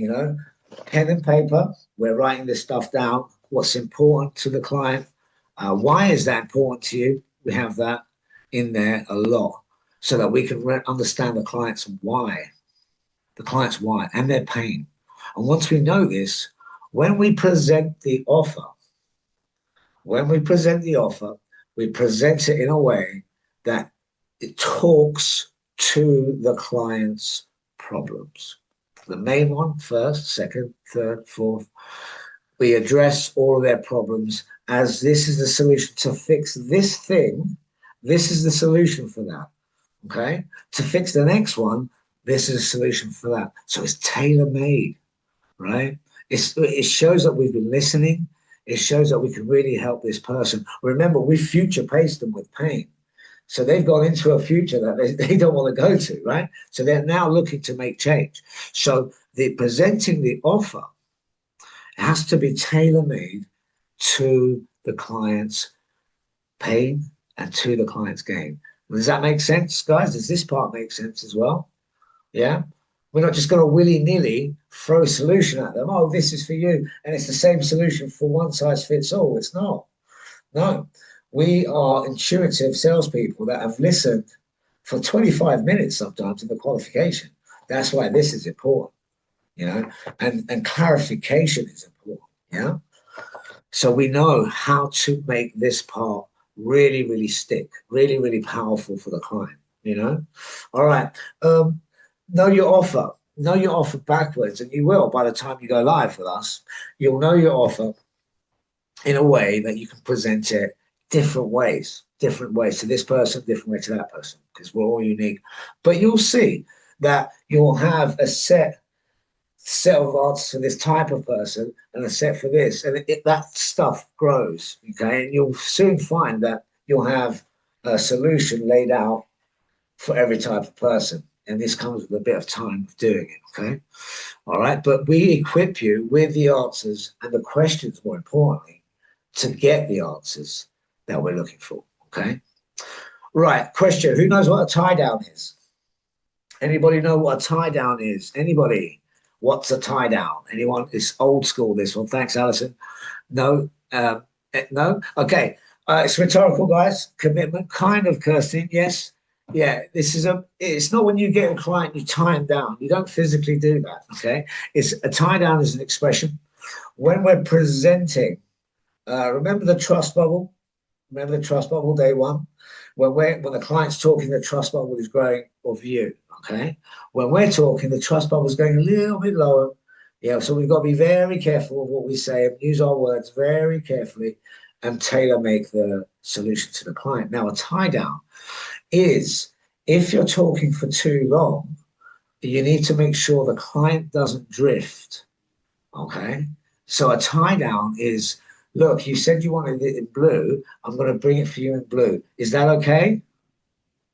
you know, pen and paper. We're writing this stuff down. What's important to the client? Why is that important to you? We have that in there a lot so that we can understand the client's why, and their pain. And once we know this, when we present the offer, we present it in a way that it talks to the client's problems. The main one first, second, third, fourth. We address all of their problems as this is the solution to fix this thing. This is the solution for that. Okay? To fix the next one, this is a solution for that. So it's tailor-made, right? It shows that we've been listening. It shows that we can really help this person. Remember, we future-paced them with pain. So they've gone into a future that they don't want to go to, right? So they're now looking to make change. So presenting the offer has to be tailor-made to the client's pain and to the client's gain. Does that make sense, guys? Does this part make sense as well? Yeah? We're not just going to willy-nilly throw a solution at them. Oh, this is for you. And it's the same solution for one size fits all. It's not. No. We are intuitive salespeople that have listened for 25 minutes sometimes in the qualification. That's why this is important, you know, and clarification is important, yeah? So we know how to make this part really, really stick, really, really powerful for the client, you know? All right. Know your offer. Know your offer backwards, and you will by the time you go live with us. You'll know your offer in a way that you can present it different ways to this person, different way to that person, because we're all unique. But you'll see that you'll have a set of answers for this type of person and a set for this, and that stuff grows, okay? And you'll soon find that you'll have a solution laid out for every type of person. And this comes with a bit of time of doing it, okay? All right, but we equip you with the answers and the questions, more importantly, to get the answers that we're looking for, okay? Right, question, who knows what a tie down is? Anybody know what a tie down is? Anybody? What's a tie down? Anyone? It's old school, this one. Thanks, Alison. No? No? Okay. It's rhetorical, guys. Commitment, kind of cursing, yes. Yeah, it's not when you get a client, you tie them down. You don't physically do that, okay? It's a tie down is an expression. When we're presenting, remember the trust bubble? Remember the trust bubble, day one? When the client's talking, the trust bubble is growing of you, okay? When we're talking, the trust bubble is going a little bit lower. Yeah, so we've got to be very careful of what we say and use our words very carefully and tailor make the solution to the client. Now, a tie down is if you're talking for too long, you need to make sure the client doesn't drift, okay? So a tie down is, look, you said you wanted it in blue. I'm going to bring it for you in blue. Is that okay?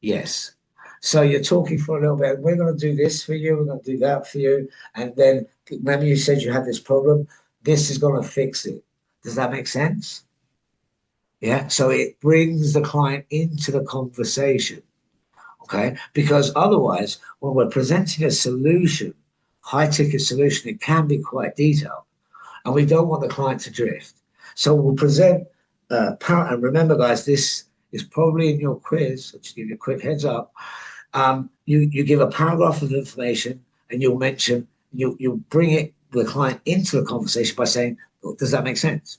Yes. So you're talking for a little bit. We're going to do this for you. We're going to do that for you. And then remember you said you had this problem. This is going to fix it. Does that make sense? Yeah. So it brings the client into the conversation. Okay. Because otherwise, when we're presenting a solution, high ticket solution, it can be quite detailed. And we don't want the client to drift. So we'll present, and remember, guys, this is probably in your quiz. I'll just give you a quick heads up. You give a paragraph of information, and you'll mention, you'll bring the client into the conversation by saying, well, does that make sense?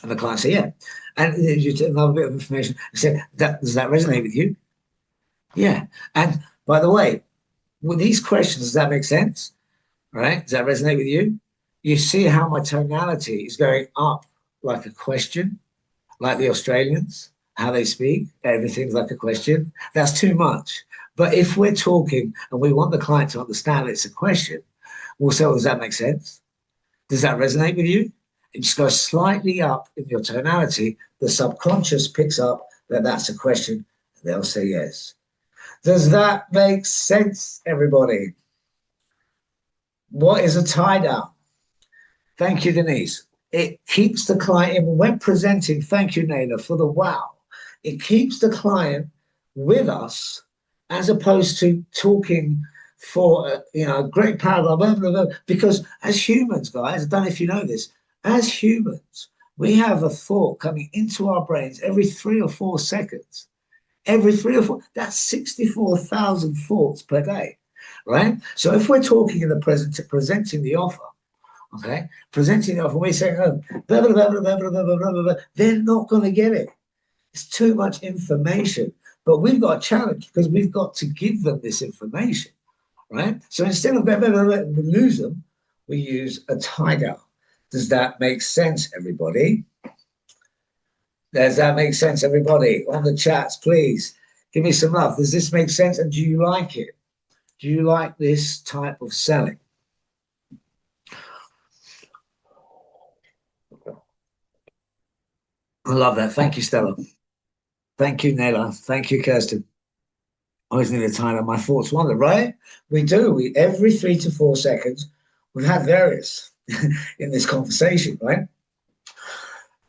And the client say, yeah. And you take another bit of information and say, does that resonate with you? Yeah. And by the way, with these questions, does that make sense? Right? Does that resonate with you? You see how my tonality is going up like a question, like the Australians, how they speak, everything's like a question. That's too much. But if we're talking and we want the client to understand it's a question, we'll say, well, does that make sense? Does that resonate with you? And just go slightly up in your tonality. The subconscious picks up that that's a question. And they'll say yes. Does that make sense, everybody? What is a tie down? Thank you, Denise. It keeps the client, and when presenting, thank you, Naila, for the wow. It keeps the client with us as opposed to talking for a great paragraph, blah, blah, blah. Because as humans, guys, I don't know if you know this, as humans, we have a thought coming into our brains every 3 or 4 seconds. Every 3 or 4, that's 64,000 thoughts per day, right? So if we're talking in the present, presenting the offer, okay, presenting the offer, we're saying, oh, blah, blah, blah, blah, blah, blah, blah, blah, blah, blah, they're not going to get it. It's too much information. But we've got a challenge because we've got to give them this information, right? So instead of we lose them, we use a tie down. Does that make sense, everybody? Does that make sense, everybody? On the chats, please give me some love. Does this make sense? And do you like it? Do you like this type of selling? I love that. Thank you, Stella. Thank you, Nela. Thank you, Kirsten. I always need a time on my thoughts wander, right? We do. We every 3 to 4 seconds, we've had various in this conversation, right?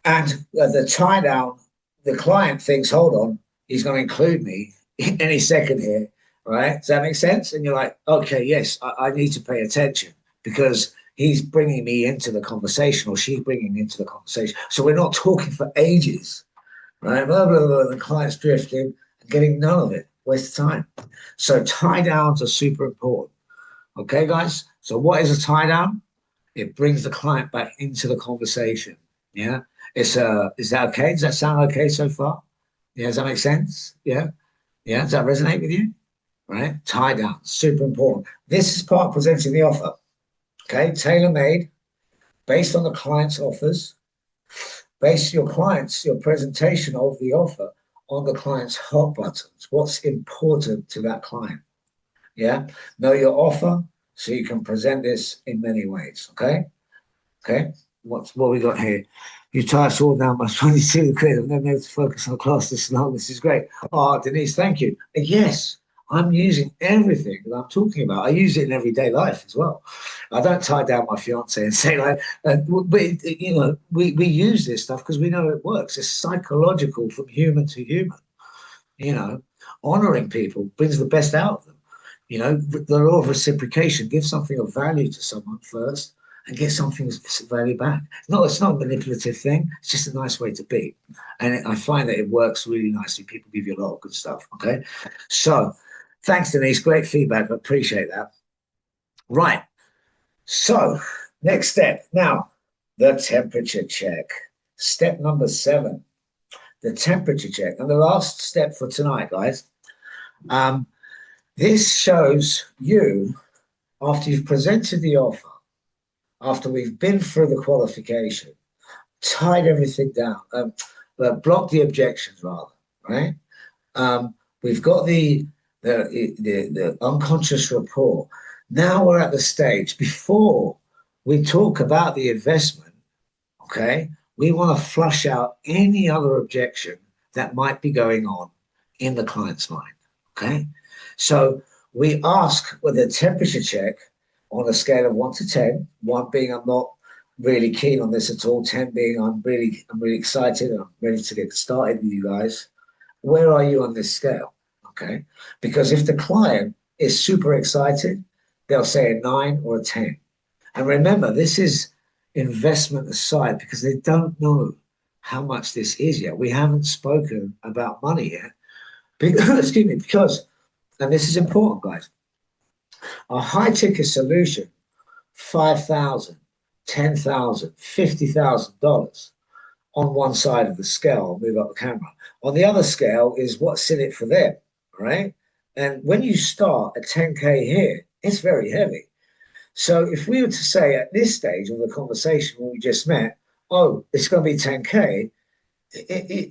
And the tie down, the client thinks, hold on, he's going to include me any second here, right? Does that make sense? And you're like, okay, yes, I need to pay attention because he's bringing me into the conversation or she's bringing me into the conversation. So we're not talking for ages, right? Blah, blah, blah, the client's drifting and getting none of it. Waste of time. So tie downs are super important. Okay, guys? So what is a tie down? It brings the client back into the conversation. Yeah. Is that okay? Does that sound okay so far? Yeah, does that make sense? Yeah. Yeah. Does that resonate with you? Right? Tie down, super important. This is part of presenting the offer. Okay, tailor-made, based on the client's offers. Base your presentation of the offer on the client's hot buttons. What's important to that client? Yeah. Know your offer so you can present this in many ways. Okay. Okay. What we got here? You tie us all down by 22 quid. I've never been able to focus on class this long. This is great. Oh, Denise, thank you. Yes, I'm using everything that I'm talking about. I use it in everyday life as well. I don't tie down my fiance and say like, we use this stuff because we know it works. It's psychological from human to human. Honoring people brings the best out of them. The law of reciprocation, give something of value to someone first and get something of value back. No, it's not a manipulative thing. It's just a nice way to be. And I find that it works really nicely. People give you a lot of good stuff. Okay. So thanks, Denise. Great feedback. I appreciate that. Right. So next step. Now, the temperature check. Step number 7, the temperature check. And the last step for tonight, guys. This shows you, after you've presented the offer, after we've been through the qualification, tied everything down, blocked the objections rather, right? We've got the unconscious rapport. Now we're at the stage before we talk about the investment, okay? We want to flush out any other objection that might be going on in the client's mind, okay? So we ask with a temperature check on a scale of 1 to 10, 1 being I'm not really keen on this at all, 10 being I'm really excited and I'm ready to get started with you guys. Where are you on this scale? Okay. Because if the client is super excited, they'll say a 9 or a 10. And remember, this is investment aside because they don't know how much this is yet. We haven't spoken about money yet. Excuse me, because, and this is important, guys, a high ticket solution, $5,000, $10,000, $50,000 on one side of the scale. I'll move up the camera. On the other scale is what's in it for them, right? And when you start at 10K here, it's very heavy. So if we were to say at this stage of the conversation when we just met, oh, it's going to be 10K,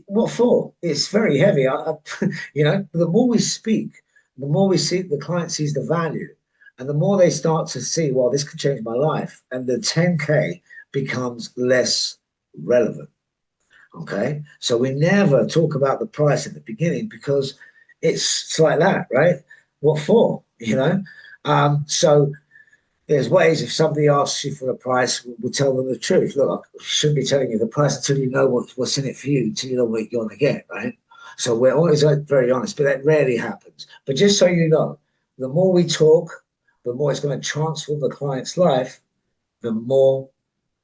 what for? It's very heavy. The more we speak, the more we see the client sees the value, and the more they start to see, well, this could change my life, and the 10K becomes less relevant. Okay, so we never talk about the price at the beginning because it's like that, right? What for? So there's ways if somebody asks you for the price, we'll tell them the truth. Look, I shouldn't be telling you the price until you know what's in it for you, until you know what you're going to get, right? So we're always very honest, but that rarely happens. But just so you know, the more we talk, the more it's going to transform the client's life, the more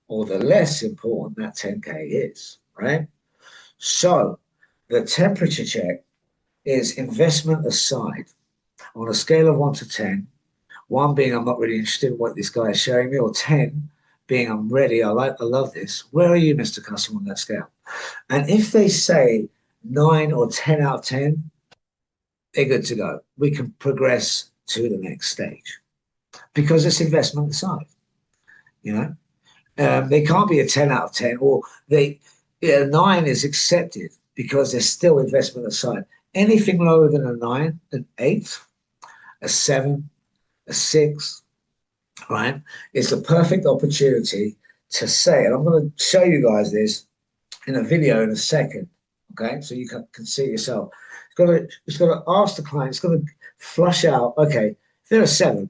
or the less important that 10K is, right? So the temperature check is investment aside on a scale of 1 to 10, 1 being I'm not really interested in what this guy is showing me, or 10 being I'm ready, I love this. Where are you, Mr. Customer, on that scale? And if they say 9 or 10 out of 10, they're good to go. We can progress to the next stage because it's investment aside, you know? They can't be a 10 out of 10, or a 9 is accepted because there's still investment aside. Anything lower than a 9, an 8, a 7, a 6, right, is the perfect opportunity to say, and I'm going to show you guys this in a video in a second, okay, so you can see it yourself. It's got to ask the client, it's got to flush out, okay, if they're a 7,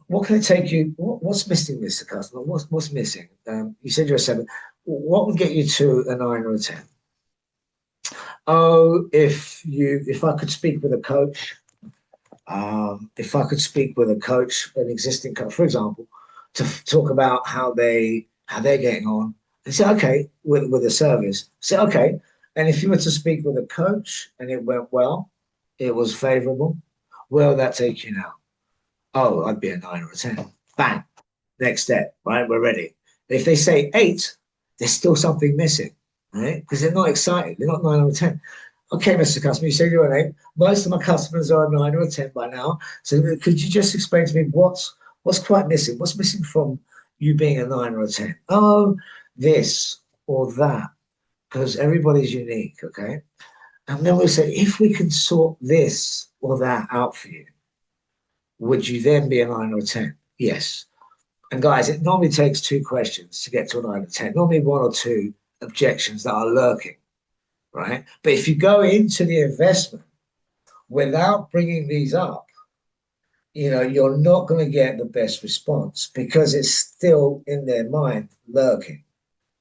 what can it take you? What's missing, Mr. Customer? What's missing? You said you're a 7. What would get you to a 9 or a 10? Oh, if I could speak with a coach, if I could speak with a coach, an existing coach, for example, to talk about how they're getting on, and say, okay, with a service, say, okay, and if you were to speak with a coach and it went well, it was favorable, where would that take you now? Oh, I'd be a 9 or a 10. Bang. Next step, right? We're ready. If they say 8, there's still something missing, right? Because they're not excited. They're not 9 or 10. Okay, Mr. Customer, you say you're an 8. Most of my customers are a 9 or a 10 by now. So could you just explain to me what's quite missing? What's missing from you being a 9 or a 10? Oh, this or that. Because everybody's unique, okay? And then we'll say, if we can sort this or that out for you, would you then be a 9 or a 10? Yes. And guys, it normally takes 2 questions to get to a 9 or 10. Normally 1 or 2 objections that are lurking, right? But if you go into the investment without bringing these up, you're not going to get the best response because it's still in their mind lurking.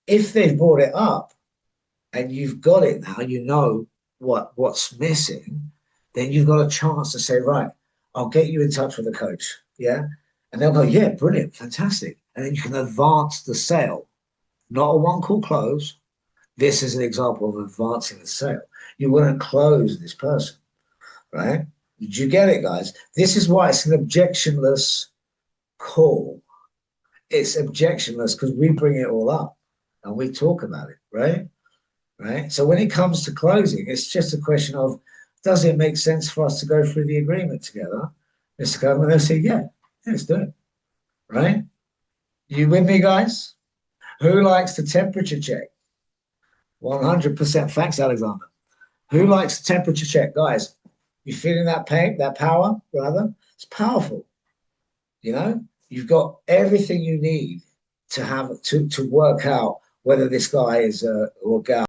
If they've brought it up and you've got it now, you know what's missing, then you've got a chance to say, right, I'll get you in touch with a coach. Yeah. And they'll go, yeah, brilliant, fantastic. And then you can advance the sale, not a 1 call close. This is an example of advancing the sale. You want to close this person, right? Did you get it, guys? This is why it's an objectionless call. It's objectionless because we bring it all up and we talk about it, right? Right. So when it comes to closing, it's just a question of, does it make sense for us to go through the agreement together, Mr. Coleman? They'll say, yeah, let's do it. Right? You with me, guys? Who likes the temperature check? 100%. Thanks, Alexander. Who likes the temperature check, guys? You feeling that pain, that power, rather? It's powerful. You've got everything you need to have to work out whether this guy is or gal